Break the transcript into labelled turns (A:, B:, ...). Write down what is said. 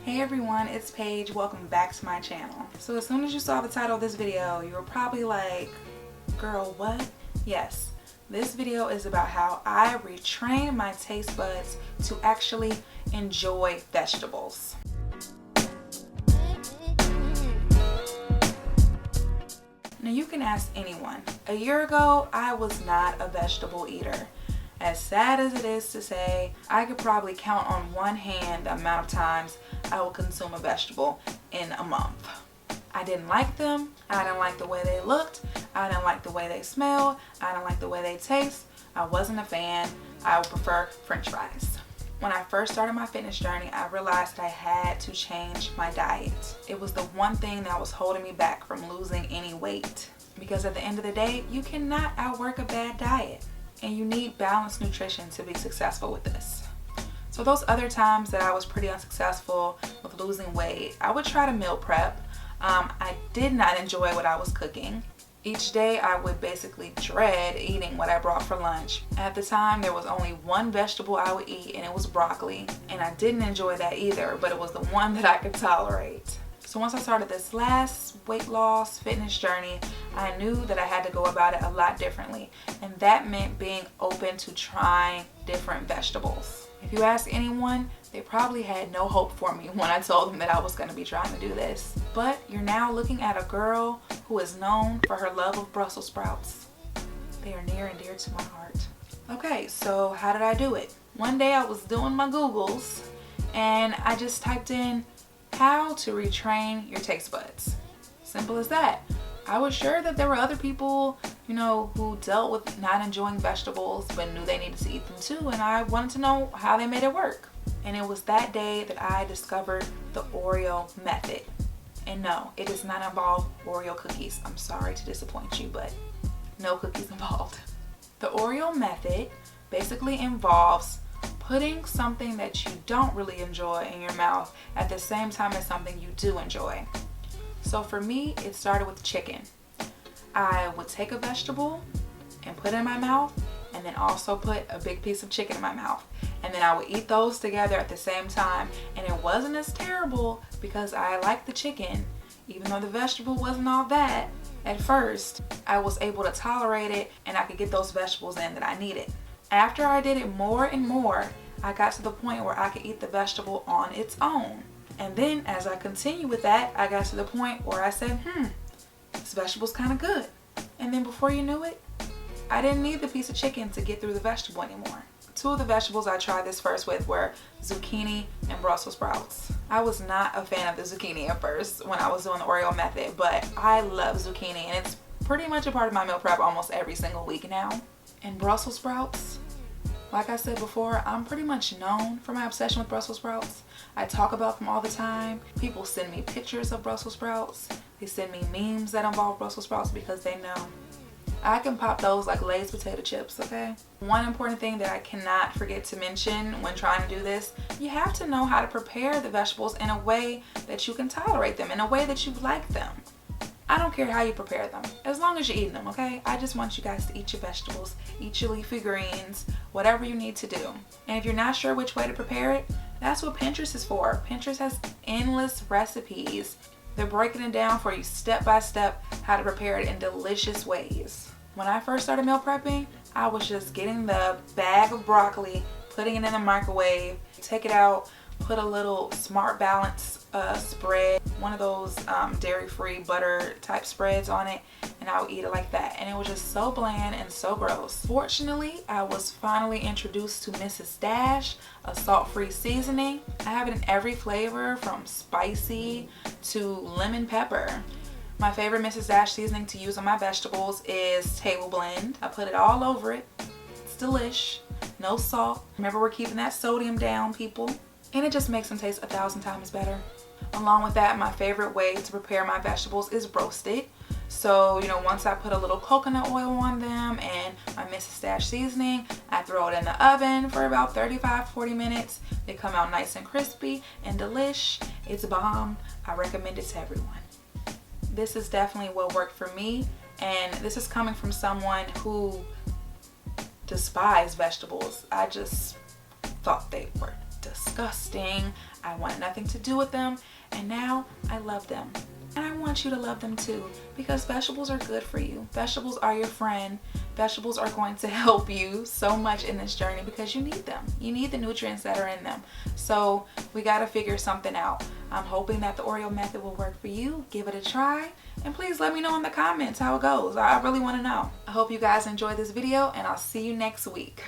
A: Hey everyone, it's Paige. Welcome back to my channel. So as soon as you saw the title of this video, you were probably like, girl, what? Yes, this video is about how I retrained my taste buds to actually enjoy vegetables. Now you can ask anyone. A year ago, I was not a vegetable eater. As sad as it is to say, I could probably count on one hand the amount of times I will consume a vegetable in a month. I didn't like them. I didn't like the way they looked. I didn't like the way they smelled. I didn't like the way they taste. I wasn't a fan. I would prefer French fries. When I first started my fitness journey, I realized that I had to change my diet. It was the one thing that was holding me back from losing any weight. Because at the end of the day, you cannot outwork a bad diet. And you need balanced nutrition to be successful with this. So those other times that I was pretty unsuccessful with losing weight, I would try to meal prep. I did not enjoy what I was cooking. Each day I would basically dread eating what I brought for lunch. At the time there was only one vegetable I would eat, and it was broccoli. And I didn't enjoy that either, but it was the one that I could tolerate. So once I started this last weight loss fitness journey, I knew that I had to go about it a lot differently. And that meant being open to trying different vegetables. If you ask anyone, they probably had no hope for me when I told them that I was going to be trying to do this. But you're now looking at a girl who is known for her love of Brussels sprouts. They are near and dear to my heart. Okay, so how did I do it? One day I was doing my Googles and I just typed in how to retrain your taste buds. Simple as that. I was sure that there were other people, who dealt with not enjoying vegetables but knew they needed to eat them too, and I wanted to know how they made it work. And it was that day that I discovered the Oreo method. And no, it does not involve Oreo cookies. I'm sorry to disappoint you, but no cookies involved. The Oreo method basically involves putting something that you don't really enjoy in your mouth at the same time as something you do enjoy. So for me, it started with chicken. I would take a vegetable and put it in my mouth, and then also put a big piece of chicken in my mouth. And then I would eat those together at the same time. And it wasn't as terrible because I liked the chicken. Even though the vegetable wasn't all that, at first, I was able to tolerate it and I could get those vegetables in that I needed. After I did it more and more, I got to the point where I could eat the vegetable on its own. And then as I continued with that, I got to the point where I said, this vegetable's kind of good. And then before you knew it, I didn't need the piece of chicken to get through the vegetable anymore. Two of the vegetables I tried this first with were zucchini and Brussels sprouts. I was not a fan of the zucchini at first when I was doing the Oreo method, but I love zucchini and it's pretty much a part of my meal prep almost every single week now. And Brussels sprouts, like I said before, I'm pretty much known for my obsession with Brussels sprouts. I talk about them all the time. People send me pictures of Brussels sprouts. They send me memes that involve Brussels sprouts because they know I can pop those like Lay's potato chips, okay? One important thing that I cannot forget to mention when trying to do this, you have to know how to prepare the vegetables in a way that you can tolerate them, in a way that you like them. I don't care how you prepare them, as long as you're eating them, okay? I just want you guys to eat your vegetables, eat your leafy greens, whatever you need to do. And if you're not sure which way to prepare it, that's what Pinterest is for. Pinterest has endless recipes. They're breaking it down for you step by step how to prepare it in delicious ways. When I first started meal prepping, I was just getting the bag of broccoli, putting it in the microwave, take it out, put a little Smart Balance spread, one of those dairy-free butter type spreads on it, and I would eat it like that. And it was just so bland and so gross. Fortunately, I was finally introduced to Mrs. Dash, a salt-free seasoning. I have it in every flavor from spicy to lemon pepper. My favorite Mrs. Dash seasoning to use on my vegetables is Table Blend. I put it all over it. It's delish. No salt. Remember, we're keeping that sodium down, people. And it just makes them taste 1,000 times better. Along with that, my favorite way to prepare my vegetables is roasted. So, once I put a little coconut oil on them and my Mrs. Dash seasoning, I throw it in the oven for about 35-40 minutes. They come out nice and crispy and delish. It's a bomb. I recommend it to everyone. This is definitely what worked for me, and this is coming from someone who despised vegetables. I just thought they were disgusting. I want nothing to do with them. And now I love them. And I want you to love them too, because vegetables are good for you. Vegetables are your friend. Vegetables are going to help you so much in this journey because you need them. You need the nutrients that are in them. So we got to figure something out. I'm hoping that the Oreo method will work for you. Give it a try. And please let me know in the comments how it goes. I really want to know. I hope you guys enjoyed this video, and I'll see you next week.